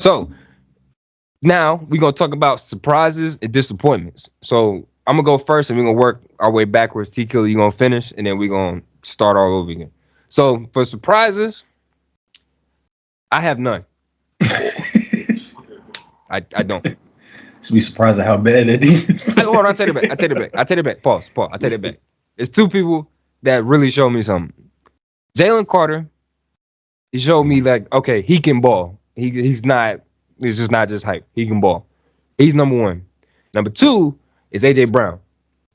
So now we're gonna talk about surprises and disappointments. So I'm gonna go first, and we're gonna work our way backwards. Tkilla, you gonna finish, and then we're gonna start all over again. So for surprises, I have none. I don't. Just be surprised at how bad that defense Hold on, I take played. it back. I take it back. I take it back. Pause. Pause. I take it back. It's two people that really showed me something. Jalen Carter, he showed me like, okay, he can ball. He's not. It's just not just hype. He can ball. He's number one. Number two is AJ Brown.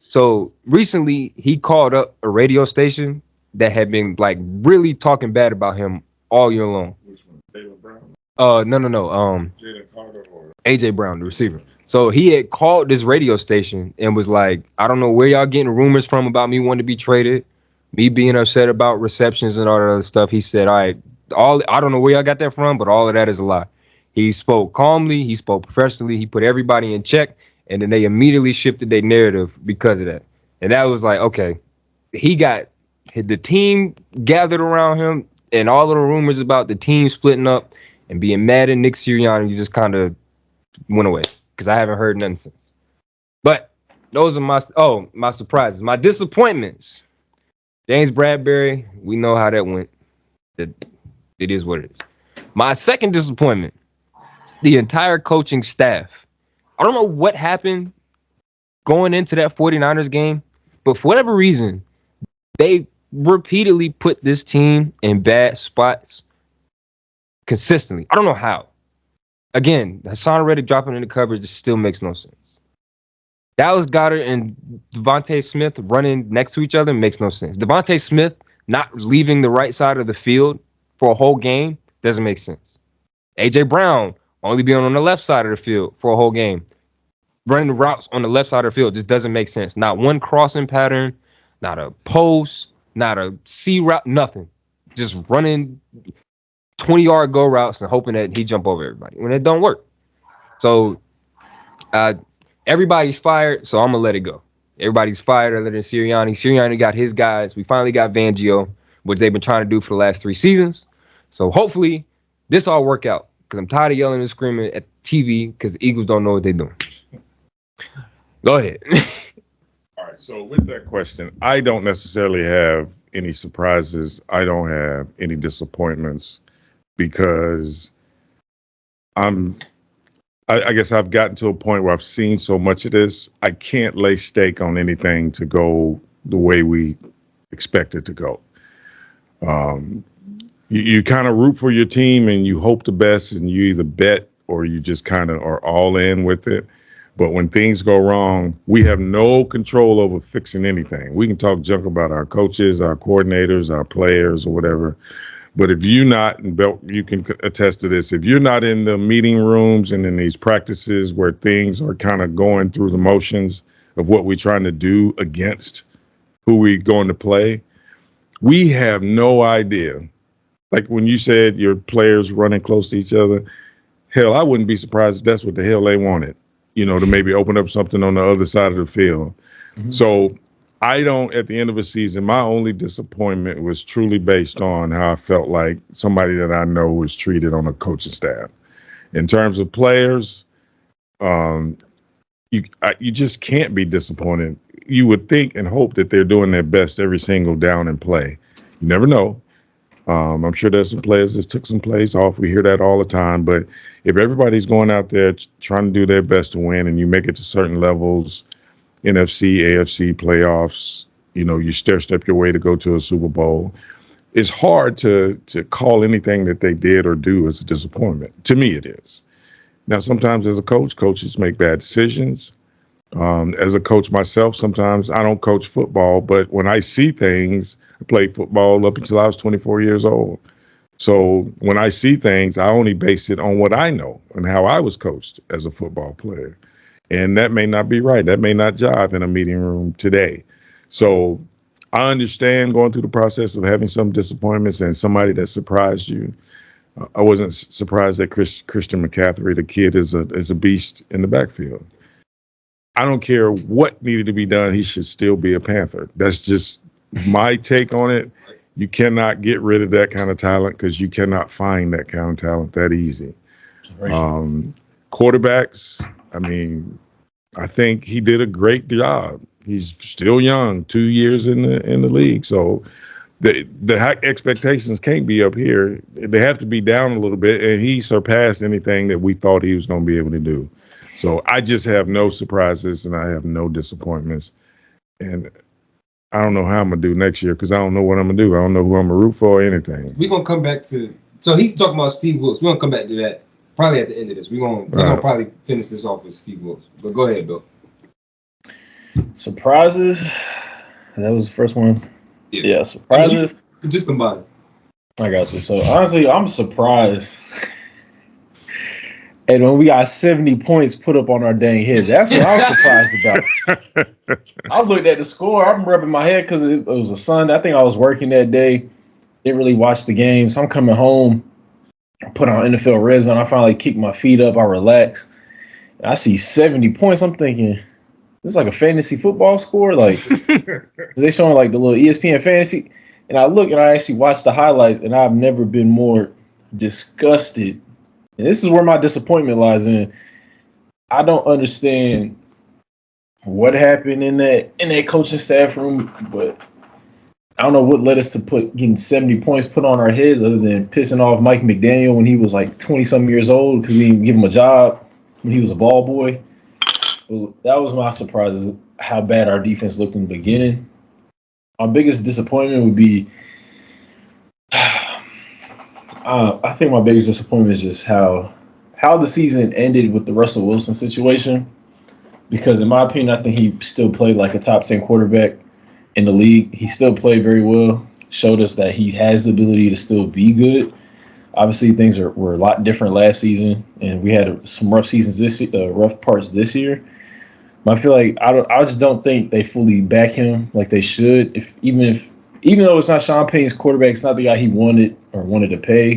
So recently he called up a radio station that had been like really talking bad about him all year long. Which one? Taylor Brown? No. Jalen Carter or AJ Brown, the receiver. So he had called this radio station and was like, I don't know where y'all getting rumors from about me wanting to be traded, me being upset about receptions and all that other stuff. He said, all right, I don't know where y'all got that from, but all of that is a lie. He spoke calmly, he spoke professionally, he put everybody in check, and then they immediately shifted their narrative because of that. And that was like, okay, he got the team gathered around him, and all of the rumors about the team splitting up and being mad at Nick Sirianni just kind of went away because I haven't heard nothing since. But those are my surprises. My disappointments. James Bradbury, we know how that went. It is what it is. My second disappointment, the entire coaching staff. I don't know what happened going into that 49ers game, but for whatever reason, they repeatedly put this team in bad spots consistently. I don't know how. Again, Hassan Reddick dropping in the coverage just still makes no sense. Dallas Goedert and Devontae Smith running next to each other makes no sense. Devontae Smith not leaving the right side of the field for a whole game doesn't make sense. AJ Brown only being on the left side of the field for a whole game. Running the routes on the left side of the field just doesn't make sense. Not one crossing pattern, not a post, not a C route, nothing. Just running 20-yard go routes and hoping that he jump over everybody when it don't work. So everybody's fired, so I'm gonna let it go. Everybody's fired other than Sirianni. Sirianni got his guys. We finally got Fangio, which they've been trying to do for the last 3 seasons. So hopefully this all work out because I'm tired of yelling and screaming at TV because the Eagles don't know what they're doing. Go ahead. all right. So with that question, I don't necessarily have any surprises. I don't have any disappointments because I guess I've gotten to a point where I've seen so much of this, I can't lay stake on anything to go the way we expect it to go. You kind of root for your team and you hope the best and you either bet or you just kind of are all in with it. But when things go wrong, we have no control over fixing anything. We can talk junk about our coaches, our coordinators, our players or whatever. But if you're not, and Belk, you can attest to this, if you're not in the meeting rooms and in these practices where things are kind of going through the motions of what we're trying to do against who we're going to play, we have no idea. Like when you said your players running close to each other, hell, I wouldn't be surprised if that's what the hell they wanted, to maybe open up something on the other side of the field. Mm-hmm. So I don't, at the end of a season, my only disappointment was truly based on how I felt like somebody that I know was treated on a coaching staff. In terms of players, you just can't be disappointed. You would think and hope that they're doing their best every single down and play. You never know. I'm sure there's some players that took some plays off. We hear that all the time. But if everybody's going out there trying to do their best to win and you make it to certain levels, NFC, AFC playoffs, you stair-step your way to go to a Super Bowl, it's hard to call anything that they did or do as a disappointment. To me, it is. Now, sometimes as a coach, coaches make bad decisions. As a coach myself, sometimes I don't coach football, but when I see things, I played football up until I was 24 years old. So when I see things, I only base it on what I know and how I was coached as a football player. And that may not be right. That may not jive in a meeting room today. So I understand going through the process of having some disappointments and somebody that surprised you. I wasn't surprised that Christian McCaffrey, the kid, is a beast in the backfield. I don't care what needed to be done. He should still be a Panther. That's just my take on it. You cannot get rid of that kind of talent because you cannot find that kind of talent that easy. Quarterbacks, I mean, I think he did a great job. He's still young, 2 years in the league, so the high expectations can't be up here. They have to be down a little bit, and he surpassed anything that we thought he was going to be able to do. So I just have no surprises, and I have no disappointments. And I don't know how I'm going to do next year because I don't know what I'm going to do. I don't know who I'm going to root for or anything. We're going to come back to – so he's talking about Steve Wilkes. We're going to come back to that probably at the end of this. We're going to probably finish this off with Steve Wilkes. But go ahead, Bill. Surprises? That was the first one? Yeah, surprises. Just combine it. I got you. So, honestly, I'm surprised. And when we got 70 points put up on our dang head, that's what I was surprised about. I looked at the score. I'm rubbing my head because it was a Sunday. I think I was working that day. Didn't really watch the game. So I'm coming home, put on NFL Red Zone. I finally kick my feet up. I relax. And I see 70 points. I'm thinking, this is like a fantasy football score. Like, they showing like the little ESPN fantasy. And I look and I actually watch the highlights, and I've never been more disgusted. And this is where my disappointment lies in. I don't understand what happened in that coaching staff room, but I don't know what led us to getting 70 points put on our heads other than pissing off Mike McDaniel when he was like 20-something years old because we didn't give him a job when he was a ball boy. But that was my surprise, is how bad our defense looked in the beginning. Our biggest disappointment would be I think my biggest disappointment is just how the season ended with the Russell Wilson situation. Because in my opinion, I think he still played like a top 10 quarterback in the league. He still played very well, showed us that he has the ability to still be good. Obviously, things were a lot different last season, and we had some rough seasons rough parts this year. But I feel like I just don't think they fully back him like they should. Even though it's not Sean Payton's quarterback, it's not the guy he wanted to pay,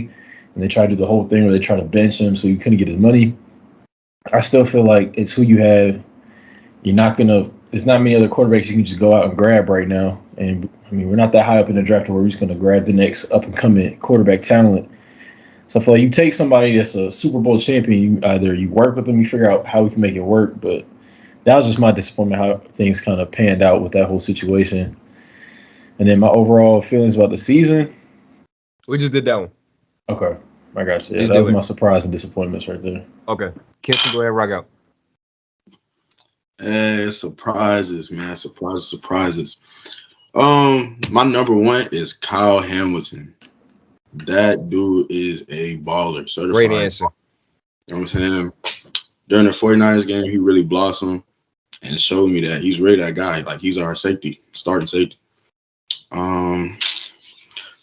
and they tried to do the whole thing where they tried to bench him so he couldn't get his money. I still feel like it's who you have. There's not many other quarterbacks you can just go out and grab right now. And I mean, we're not that high up in the draft where we're just going to grab the next up and coming quarterback talent. So I feel like you take somebody that's a Super Bowl champion, you work with them, you figure out how we can make it work. But that was just my disappointment, how things kind of panned out with that whole situation. And then my overall feelings about the season. We just did that one. Okay. I got you. Yeah, that was my surprise and disappointments right there. Okay. Kinson, go ahead, rock out. Surprises, man. Surprises. My number one is Kyle Hamilton. That dude is a baller. Certified. Great answer. You know what I'm saying? During the 49ers game, he really blossomed and showed me that he's really that guy. Like, he's our starting safety.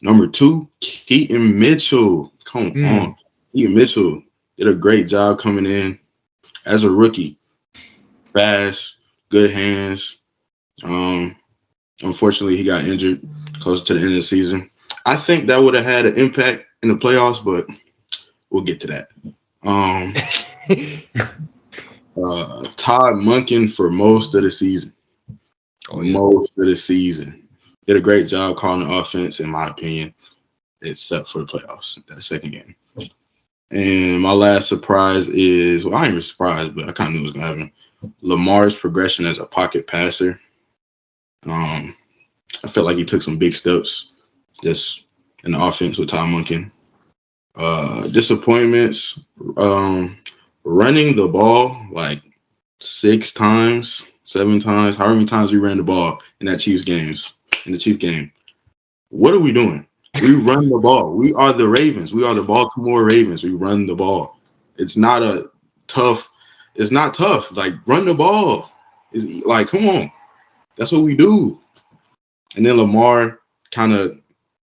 Number two, Keaton Mitchell. Come on. Keaton Mitchell did a great job coming in as a rookie. Fast, good hands. Unfortunately, he got injured close to the end of the season. I think that would have had an impact in the playoffs, but we'll get to that. Todd Monken for most of the season. Most of the season. Did a great job calling the offense, in my opinion, except for the playoffs, that second game. And my last surprise is, I ain't even surprised, but I kind of knew it was going to happen. Lamar's progression as a pocket passer. I felt like he took some big steps just in the offense with Todd Monken. Disappointments, running the ball like 6 times, 7 times, however many times we ran the ball in the Chiefs game. What are we doing? We run the ball. We are the Ravens. We are the Baltimore Ravens. We run the ball. It's not tough. Like, run the ball. It's like, come on. That's what we do. And then Lamar kind of,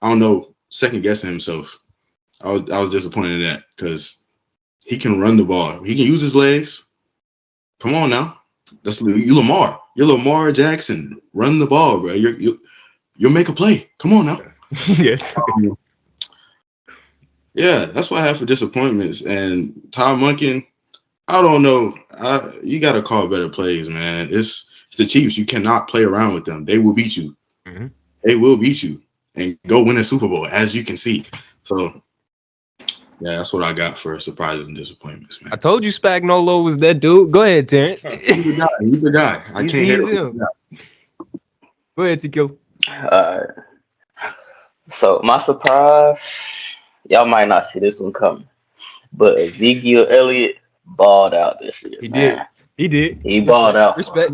I don't know, second guessing himself. I was disappointed in that because he can run the ball. He can use his legs. Come on now. That's you, Lamar. You're Lamar Jackson. Run the ball, bro. You'll make a play. Come on now. Yes. Yeah, that's what I have for disappointments. And Todd Monken, I don't know. You got to call better plays, man. It's the Chiefs. You cannot play around with them. They will beat you. Mm-hmm. They will beat you and go win a Super Bowl, as you can see. So Yeah, that's what I got for surprises and disappointments, man. I told you Spagnuolo was that dude. Go ahead, Terrance. He's a guy. He's a guy. I can't hate him. Go ahead, Tkilla. So my surprise, y'all might not see this one coming, but Ezekiel Elliott balled out this year. He man. did. He did. He balled out. Respect.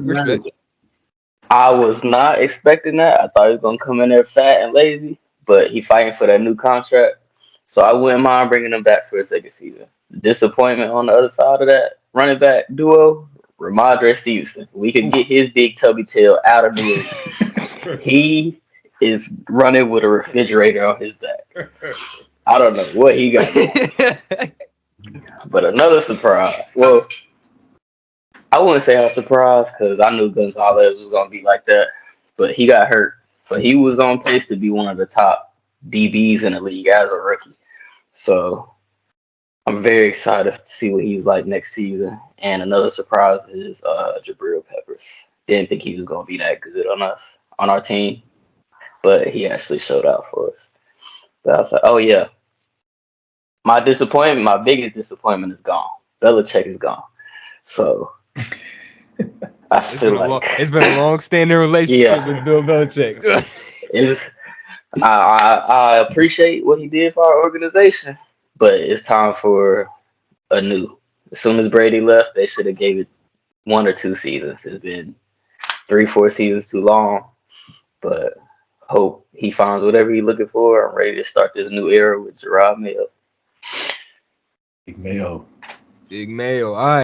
I was not expecting that. I thought he was gonna come in there fat and lazy, but he fighting for that new contract. So I wouldn't mind bringing him back for a second season. Disappointment on the other side of that running back duo, Ramondre Stevenson. We could get his big tubby tail out of the league. He is running with a refrigerator on his back. I don't know what he got. But another surprise. Well, I wouldn't say I was surprised because I knew Gonzalez was going to be like that, but he got hurt. But he was on pace to be one of the top DBs in the league as a rookie. So I'm very excited to see what he's like next season. And another surprise is Jabril Peppers. Didn't think he was going to be that good on our team, but he actually showed out for us. But I was like, oh yeah, my biggest disappointment is gone. Belichick is gone. So I feel like it's been a long-standing relationship with Bill Belichick. I appreciate what he did for our organization, but it's time for a new. As soon as Brady left, they should have gave it 1 or 2 seasons. It's been 3-4 seasons too long, but hope he finds whatever he's looking for. I'm ready to start this new era with Gerard Mayo. Big Mayo. Big Mayo. All right.